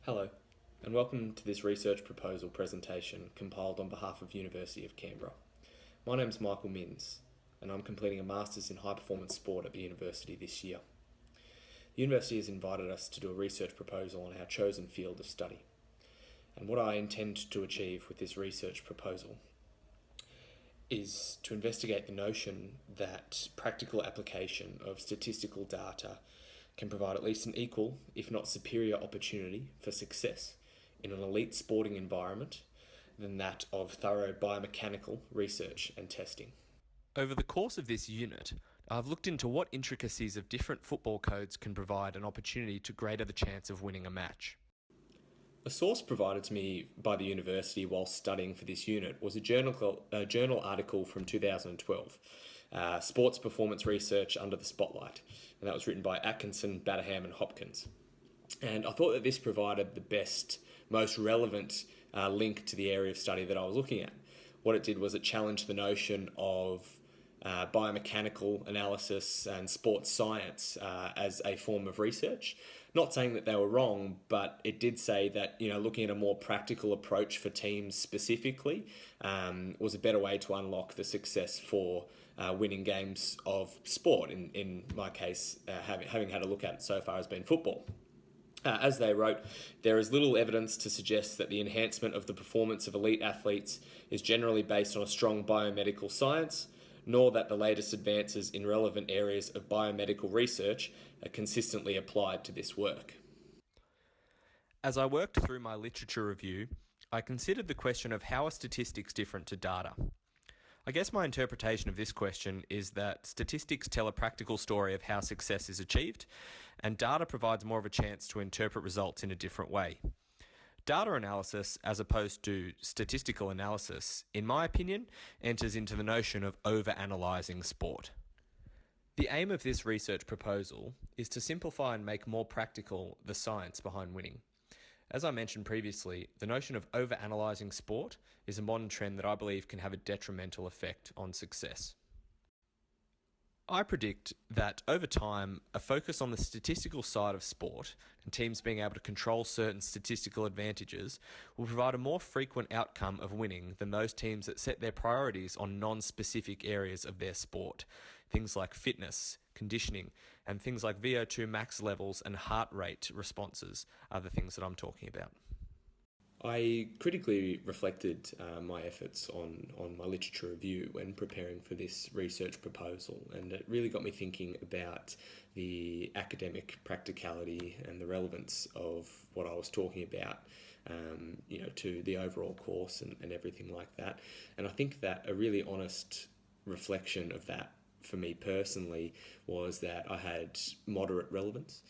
Hello, and welcome to this research proposal presentation compiled on behalf of University of Canberra. My name is Michael Minns, and I'm completing a Masters in High Performance Sport at the university this year. The university has invited us to do a research proposal on our chosen field of study. And what I intend to achieve with this research proposal is to investigate the notion that practical application of statistical data can provide at least an equal, if not superior, opportunity for success in an elite sporting environment than that of thorough biomechanical research and testing. Over the course of this unit, I've looked into what intricacies of different football codes can provide an opportunity to greater the chance of winning a match. A source provided to me by the university while studying for this unit was a journal article from 2012, Sports Performance Research Under the Spotlight, and that was written by Atkinson, Batterham and Hopkins. And I thought that this provided the best, most relevant link to the area of study that I was looking at. What it did was it challenged the notion of biomechanical analysis and sports science as a form of research. Not saying that they were wrong, but it did say that, looking at a more practical approach for teams specifically was a better way to unlock the success for winning games of sport. In my case, having had a look at it so far has been football. As they wrote, there is little evidence to suggest that the enhancement of the performance of elite athletes is generally based on a strong biomedical science, nor that the latest advances in relevant areas of biomedical research are consistently applied to this work. As I worked through my literature review, I considered the question of how are statistics different to data. I guess my interpretation of this question is that statistics tell a practical story of how success is achieved, and data provides more of a chance to interpret results in a different way. Data analysis, as opposed to statistical analysis, in my opinion, enters into the notion of over-analysing sport. The aim of this research proposal is to simplify and make more practical the science behind winning. As I mentioned previously, the notion of over-analysing sport is a modern trend that I believe can have a detrimental effect on success. I predict that over time, a focus on the statistical side of sport and teams being able to control certain statistical advantages will provide a more frequent outcome of winning than those teams that set their priorities on non-specific areas of their sport. Things like fitness, conditioning, and things like VO2 max levels and heart rate responses are the things that I'm talking about. I critically reflected my efforts on my literature review when preparing for this research proposal, and it really got me thinking about the academic practicality and the relevance of what I was talking about, to the overall course and everything like that. And I think that a really honest reflection of that for me personally was that I had moderate relevance.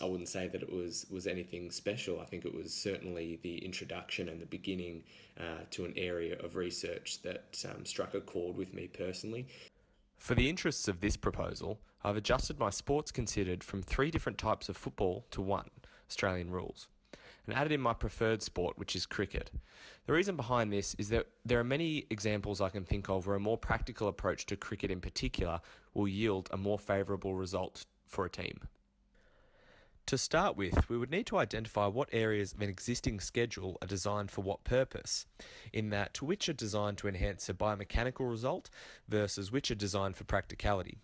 I wouldn't say that it was anything special. I think it was certainly the introduction and the beginning to an area of research that struck a chord with me personally. For the interests of this proposal, I've adjusted my sports considered from 3 different types of football to 1, Australian rules, and added in my preferred sport, which is cricket. The reason behind this is that there are many examples I can think of where a more practical approach to cricket in particular will yield a more favourable result for a team. To start with, we would need to identify what areas of an existing schedule are designed for what purpose, in that which are designed to enhance a biomechanical result versus which are designed for practicality.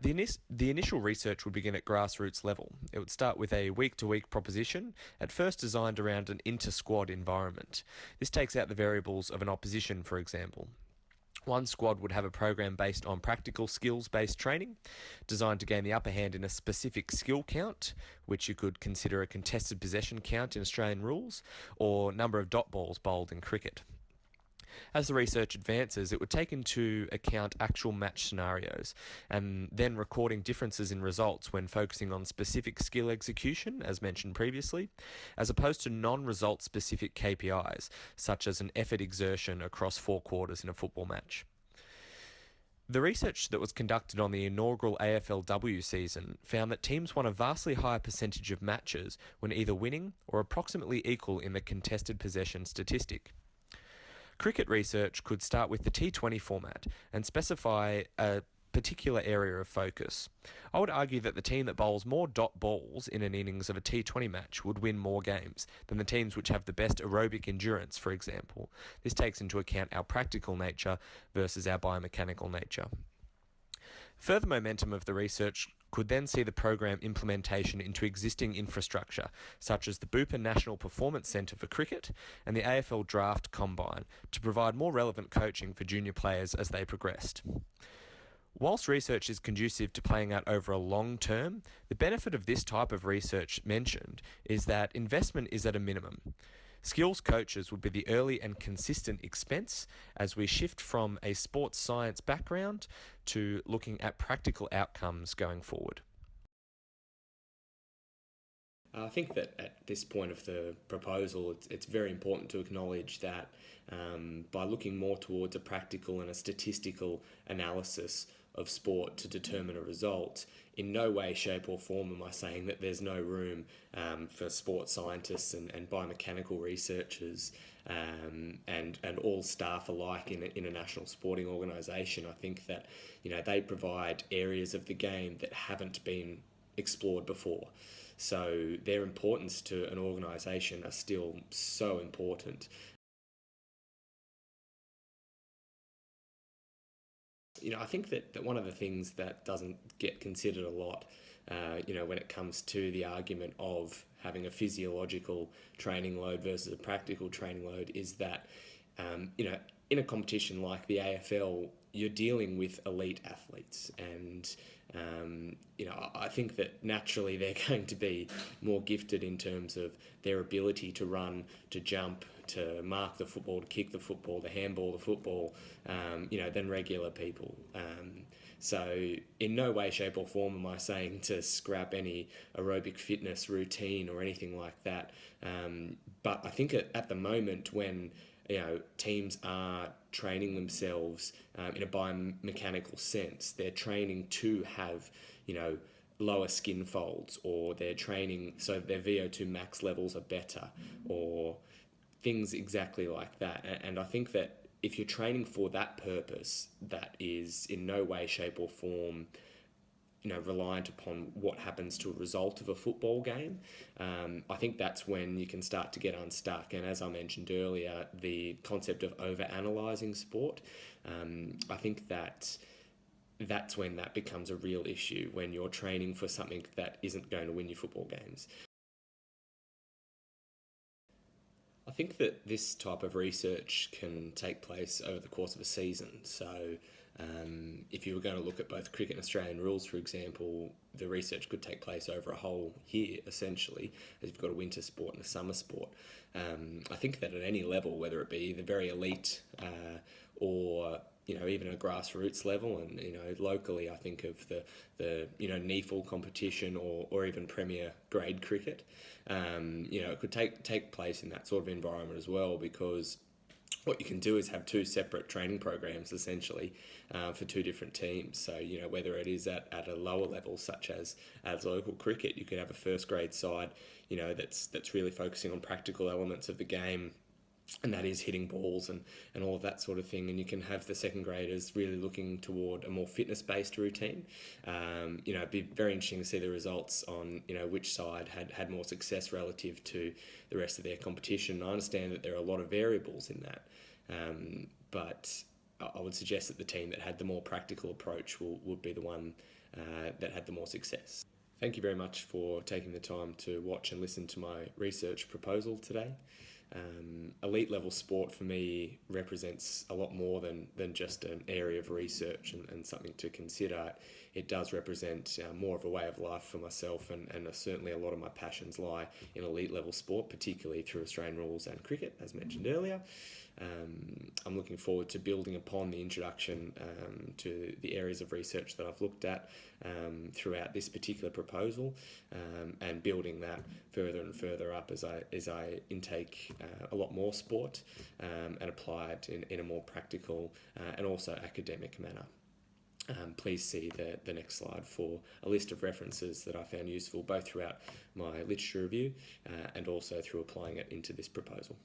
The initial research would begin at grassroots level. It would start with a week-to-week proposition, at first designed around an inter-squad environment. This takes out the variables of an opposition, for example. One squad would have a program based on practical skills-based training, designed to gain the upper hand in a specific skill count, which you could consider a contested possession count in Australian rules, or number of dot balls bowled in cricket. As the research advances, it would take into account actual match scenarios and then recording differences in results when focusing on specific skill execution, as mentioned previously, as opposed to non-result specific KPIs, such as an effort exertion across 4 quarters in a football match. The research that was conducted on the inaugural AFLW season found that teams won a vastly higher percentage of matches when either winning or approximately equal in the contested possession statistic. Cricket research could start with the T20 format and specify a particular area of focus. I would argue that the team that bowls more dot balls in an innings of a T20 match would win more games than the teams which have the best aerobic endurance, for example. This takes into account our practical nature versus our biomechanical nature. Further momentum of the research could then see the program implementation into existing infrastructure, such as the Bupa National Performance Centre for cricket and the AFL Draft Combine, to provide more relevant coaching for junior players as they progressed. Whilst research is conducive to playing out over a long term, the benefit of this type of research mentioned is that investment is at a minimum. Skills coaches would be the early and consistent expense as we shift from a sports science background to looking at practical outcomes going forward. I think that at this point of the proposal, it's very important to acknowledge that by looking more towards a practical and a statistical analysis of sport to determine a result, in no way, shape or form am I saying that there's no room for sports scientists and biomechanical researchers and all staff alike in a national sporting organisation. I think that they provide areas of the game that haven't been explored before. So their importance to an organisation are still so important. I think that one of the things that doesn't get considered a lot, when it comes to the argument of having a physiological training load versus a practical training load is that, in a competition like the AFL, you're dealing with elite athletes and, I think that naturally they're going to be more gifted in terms of their ability to run, to jump, to mark the football, to kick the football, to handball the football, than regular people. So in no way, shape or form am I saying to scrap any aerobic fitness routine or anything like that. But I think at the moment when teams are training themselves in a biomechanical sense, they're training to have, lower skin folds, or they're training so their VO2 max levels are better, or things exactly like that. And I think that if you're training for that purpose, that is in no way, shape or form reliant upon what happens to a result of a football game, I think that's when you can start to get unstuck. And as I mentioned earlier, the concept of over-analysing sport, I think that's when that becomes a real issue, when you're training for something that isn't going to win you football games. I think that this type of research can take place over the course of a season. So if you were going to look at both cricket and Australian rules, for example, the research could take place over a whole year, essentially, as you've got a winter sport and a summer sport. I think that at any level, whether it be the very elite or even a grassroots level, and locally, I think of the NEFL competition or even Premier grade cricket. It could take place in that sort of environment as well, because what you can do is have two separate training programs essentially for two different teams. So whether it is at a lower level, such as local cricket, you could have a first grade side that's really focusing on practical elements of the game, and that is hitting balls and all of that sort of thing. And you can have the second graders really looking toward a more fitness-based routine. It'd be very interesting to see the results on, which side had more success relative to the rest of their competition. I understand that there are a lot of variables in that, but I would suggest that the team that had the more practical approach would be the one that had the more success. Thank you very much for taking the time to watch and listen to my research proposal today. Elite level sport for me represents a lot more than just an area of research and something to consider. It does represent more of a way of life for myself, and certainly a lot of my passions lie in elite level sport, particularly through Australian rules and cricket, as mentioned earlier. I'm looking forward to building upon the introduction to the areas of research that I've looked at throughout this particular proposal, and building that further and further up as I intake a lot more sport and apply it in a more practical and also academic manner. Please see the next slide for a list of references that I found useful both throughout my literature review and also through applying it into this proposal.